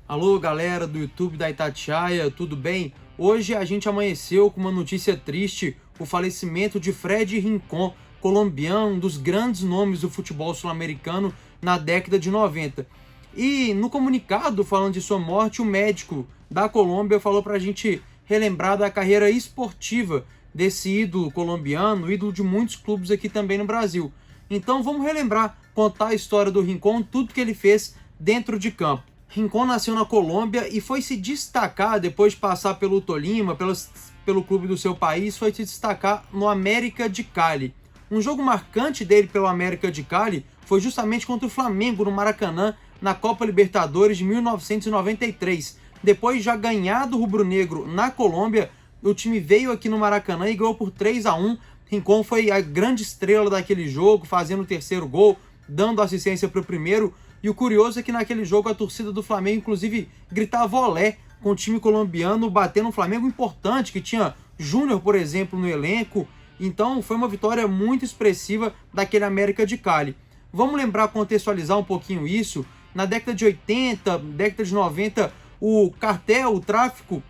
Alô, galera do YouTube da Itatiaia, tudo bem? Hoje a gente amanheceu com uma notícia triste, o falecimento de Fred Rincón, colombiano, um dos grandes nomes do futebol sul-americano na década de 90. E no comunicado falando de sua morte, o médico da Colômbia falou pra gente relembrar da carreira esportiva desse ídolo colombiano, ídolo de muitos clubes aqui também no Brasil. Então vamos relembrar, contar a história do Rincón, tudo que ele fez dentro de campo. Rincón nasceu na Colômbia e foi se destacar, depois de passar pelo Tolima, pelo clube do seu país, foi se destacar no América de Cali. Um jogo marcante dele pelo América de Cali foi justamente contra o Flamengo no Maracanã, na Copa Libertadores de 1993. Depois de já ganhar do rubro-negro na Colômbia, o time veio aqui no Maracanã e ganhou por 3-1. Rincón foi a grande estrela daquele jogo, fazendo o terceiro gol, dando assistência para o primeiro. E o curioso é que naquele jogo a torcida do Flamengo, inclusive, gritava olé com o time colombiano batendo um Flamengo importante, que tinha Júnior, por exemplo, no elenco. Então foi uma vitória muito expressiva daquele América de Cali. Vamos lembrar, contextualizar um pouquinho isso. Na década de 80, década de 90, o cartel, o tráfico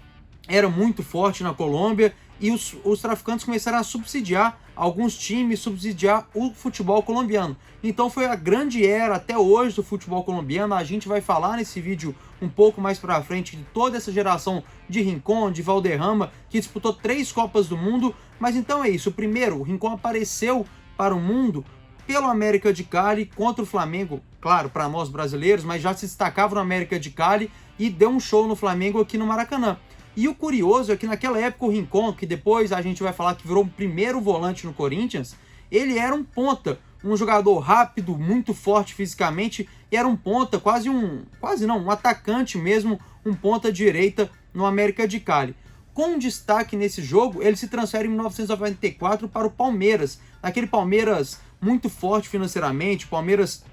era muito forte na Colômbia e os traficantes começaram a subsidiar alguns times, subsidiar o futebol colombiano. Então foi a grande era até hoje do futebol colombiano. A gente vai falar nesse vídeo um pouco mais para frente de toda essa geração de Rincón, de Valderrama, que disputou 3 Copas do Mundo. Mas então é isso. Primeiro, o Rincón apareceu para o mundo pelo América de Cali contra o Flamengo, claro, para nós brasileiros, mas já se destacava no América de Cali e deu um show no Flamengo aqui no Maracanã. E o curioso é que naquela época o Rincón, que depois a gente vai falar que virou o primeiro volante no Corinthians, ele era um ponta, um jogador rápido, muito forte fisicamente, e era um ponta, um atacante mesmo, um ponta direita no América de Cali. Com destaque nesse jogo, ele se transfere em 1994 para o Palmeiras, aquele Palmeiras muito forte financeiramente, Palmeiras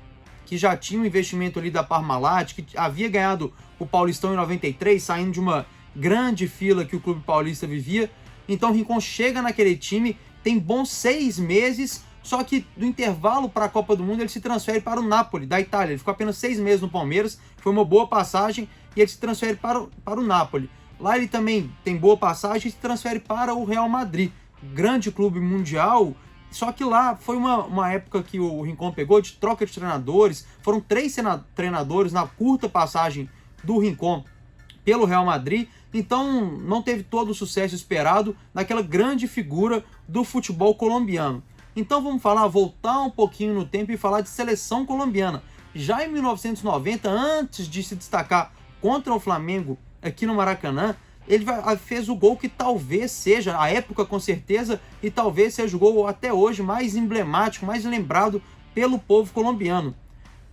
que já tinha um investimento ali da Parmalat, que havia ganhado o Paulistão em 93, saindo de uma grande fila que o clube paulista vivia. Então o Rincón chega naquele time, tem bons 6 meses, só que do intervalo para a Copa do Mundo ele se transfere para o Napoli, da Itália. Ele ficou apenas 6 meses no Palmeiras, foi uma boa passagem, e ele se transfere para o Napoli. Lá ele também tem boa passagem e se transfere para o Real Madrid, grande clube mundial. Só que lá foi uma época que o Rincón pegou de troca de treinadores, foram 3 treinadores na curta passagem do Rincón pelo Real Madrid, então não teve todo o sucesso esperado naquela grande figura do futebol colombiano. Então vamos voltar um pouquinho no tempo e falar de seleção colombiana. Já em 1990, antes de se destacar contra o Flamengo aqui no Maracanã, ele fez o gol que talvez seja, à época com certeza, e talvez seja o gol até hoje mais emblemático, mais lembrado pelo povo colombiano.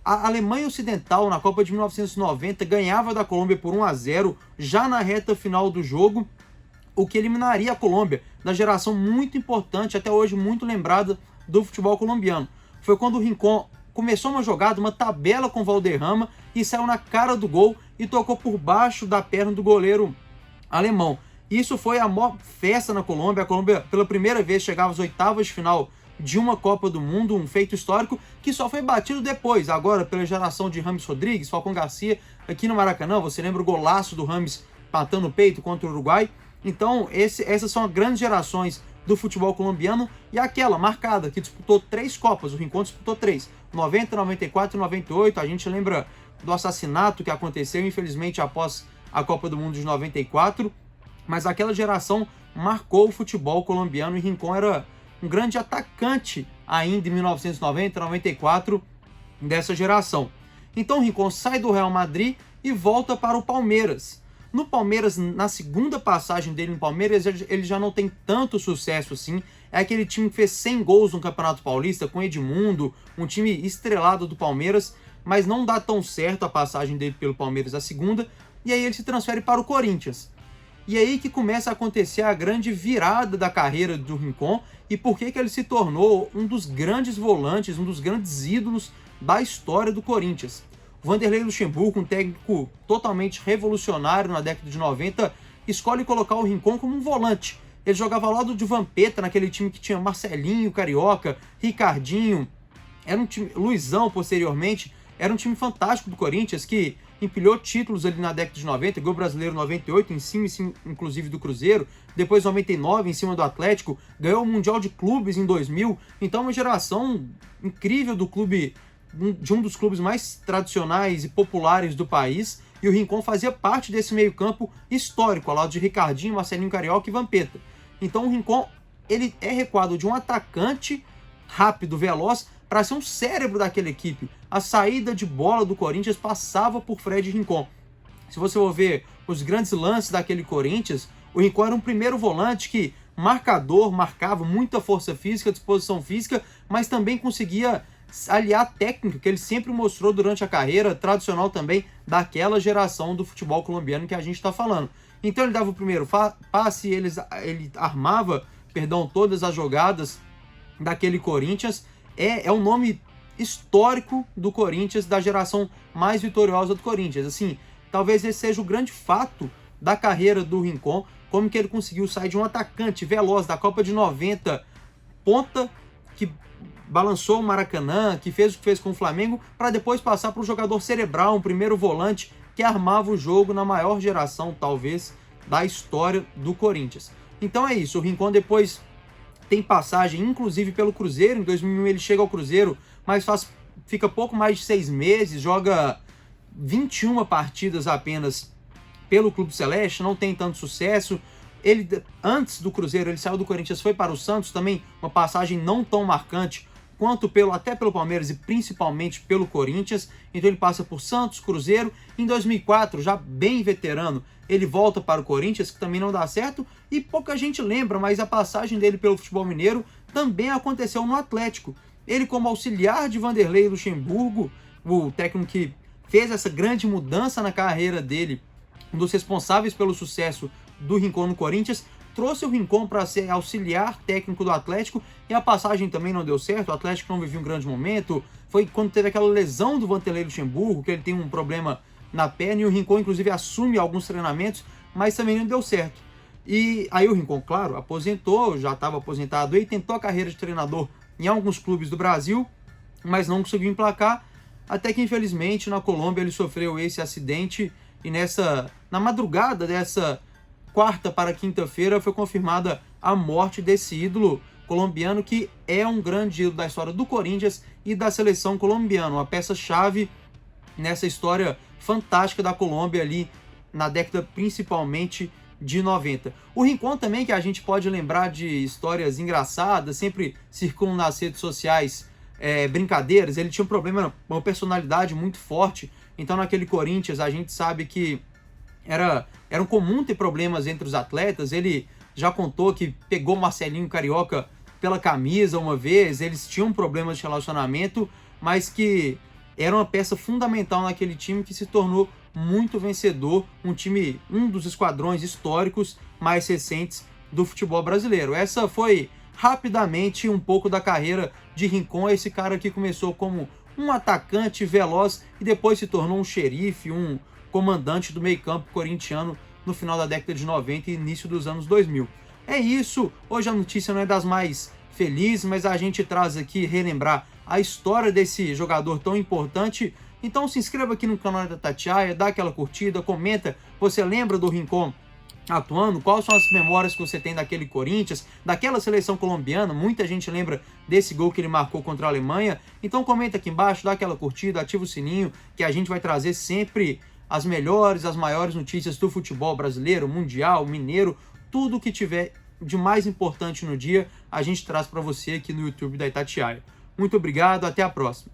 A Alemanha Ocidental, na Copa de 1990, ganhava da Colômbia por 1-0, já na reta final do jogo, o que eliminaria a Colômbia, da geração muito importante, até hoje muito lembrada do futebol colombiano. Foi quando o Rincón começou uma jogada, uma tabela com o Valderrama, e saiu na cara do gol e tocou por baixo da perna do goleiro alemão. Isso foi a maior festa na Colômbia. A Colômbia, pela primeira vez, chegava às oitavas de final de uma Copa do Mundo, um feito histórico que só foi batido depois, agora pela geração de James Rodrigues, Falcão Garcia, aqui no Maracanã. Você lembra o golaço do James patando o peito contra o Uruguai? Então essas são as grandes gerações do futebol colombiano, e aquela marcada que disputou 3 Copas, o Rincón disputou 3, 90, 94 e 98, a gente lembra do assassinato que aconteceu infelizmente após a Copa do Mundo de 94, mas aquela geração marcou o futebol colombiano, e Rincón era um grande atacante ainda em 1990, 94 dessa geração. Então o Rincón sai do Real Madrid e volta para o Palmeiras. No Palmeiras, na segunda passagem dele no Palmeiras, ele já não tem tanto sucesso assim. É aquele time que fez 100 gols no Campeonato Paulista com Edmundo, um time estrelado do Palmeiras, mas não dá tão certo a passagem dele pelo Palmeiras a segunda, e aí ele se transfere para o Corinthians. E aí que começa a acontecer a grande virada da carreira do Rincón, e por que ele se tornou um dos grandes volantes, um dos grandes ídolos da história do Corinthians. Vanderlei Luxemburgo, um técnico totalmente revolucionário na década de 90, escolhe colocar o Rincón como um volante. Ele jogava ao lado de Vampeta, naquele time que tinha Marcelinho, Carioca, Ricardinho, era um time, Luizão posteriormente, era um time fantástico do Corinthians, que empilhou títulos ali na década de 90, ganhou o Brasileiro 98, em cima inclusive do Cruzeiro, depois 99 em cima do Atlético, ganhou o Mundial de Clubes em 2000, então uma geração incrível do clube, de um dos clubes mais tradicionais e populares do país, e o Rincon fazia parte desse meio-campo histórico, ao lado de Ricardinho, Marcelinho Carioca e Vampeta. Então o Rincon, ele é recuado de um atacante rápido, veloz, para ser um cérebro daquela equipe. A saída de bola do Corinthians passava por Fred Rincon. Se você for ver os grandes lances daquele Corinthians, o Rincon era um primeiro volante que marcador, marcava muita força física, disposição física, mas também conseguia aliar a técnica que ele sempre mostrou durante a carreira, tradicional também daquela geração do futebol colombiano que a gente está falando. Então ele dava o primeiro passe, ele armava, todas as jogadas daquele Corinthians. É um nome histórico do Corinthians, da geração mais vitoriosa do Corinthians. Assim, talvez esse seja o grande fato da carreira do Rincon, como que ele conseguiu sair de um atacante veloz da Copa de 90, ponta, que balançou o Maracanã, que fez o que fez com o Flamengo, para depois passar para um jogador cerebral, um primeiro volante que armava o jogo na maior geração, talvez, da história do Corinthians. Então é isso, o Rincon depois tem passagem, inclusive, pelo Cruzeiro. Em 2001 ele chega ao Cruzeiro, mas fica pouco mais de 6 meses, joga 21 partidas apenas pelo Clube Celeste, não tem tanto sucesso. Ele, antes do Cruzeiro, ele saiu do Corinthians, foi para o Santos, também uma passagem não tão marcante quanto até pelo Palmeiras e principalmente pelo Corinthians. Então ele passa por Santos, Cruzeiro. Em 2004, já bem veterano, ele volta para o Corinthians, que também não dá certo, e pouca gente lembra, mas a passagem dele pelo futebol mineiro também aconteceu no Atlético. Ele, como auxiliar de Vanderlei Luxemburgo, o técnico que fez essa grande mudança na carreira dele, um dos responsáveis pelo sucesso do Rincon no Corinthians, trouxe o Rincon para ser auxiliar técnico do Atlético, e a passagem também não deu certo, o Atlético não vivia um grande momento. Foi quando teve aquela lesão do Vanderlei Luxemburgo, que ele tem um problema na perna, e o Rincon inclusive assume alguns treinamentos, mas também não deu certo. E aí o Rincon, claro, aposentou, já estava aposentado e tentou a carreira de treinador em alguns clubes do Brasil, mas não conseguiu emplacar, até que infelizmente na Colômbia ele sofreu esse acidente, e na madrugada dessa quarta para quinta-feira foi confirmada a morte desse ídolo colombiano, que é um grande ídolo da história do Corinthians e da seleção colombiana, uma peça-chave nessa história fantástica da Colômbia ali na década principalmente de 90. O Rincon também, que a gente pode lembrar de histórias engraçadas, sempre circulam nas redes sociais brincadeiras. Ele tinha um problema, uma personalidade muito forte, então naquele Corinthians a gente sabe que era comum ter problemas entre os atletas. Ele já contou que pegou Marcelinho Carioca pela camisa uma vez, eles tinham problemas de relacionamento, mas que era uma peça fundamental naquele time que se tornou muito vencedor, um dos esquadrões históricos mais recentes do futebol brasileiro. Essa foi rapidamente um pouco da carreira de Rincon, esse cara que começou como um atacante veloz e depois se tornou um xerife, um comandante do meio-campo corintiano no final da década de 90 e início dos anos 2000. É isso, hoje a notícia não é das mais felizes, mas a gente traz aqui relembrar a história desse jogador tão importante. Então se inscreva aqui no canal da Itatiaia, dá aquela curtida, comenta, você lembra do Rincon atuando? Quais são as memórias que você tem daquele Corinthians, daquela seleção colombiana? Muita gente lembra desse gol que ele marcou contra a Alemanha. Então comenta aqui embaixo, dá aquela curtida, ativa o sininho, que a gente vai trazer sempre as melhores, as maiores notícias do futebol brasileiro, mundial, mineiro, tudo que tiver de mais importante no dia, a gente traz para você aqui no YouTube da Itatiaia. Muito obrigado, até a próxima.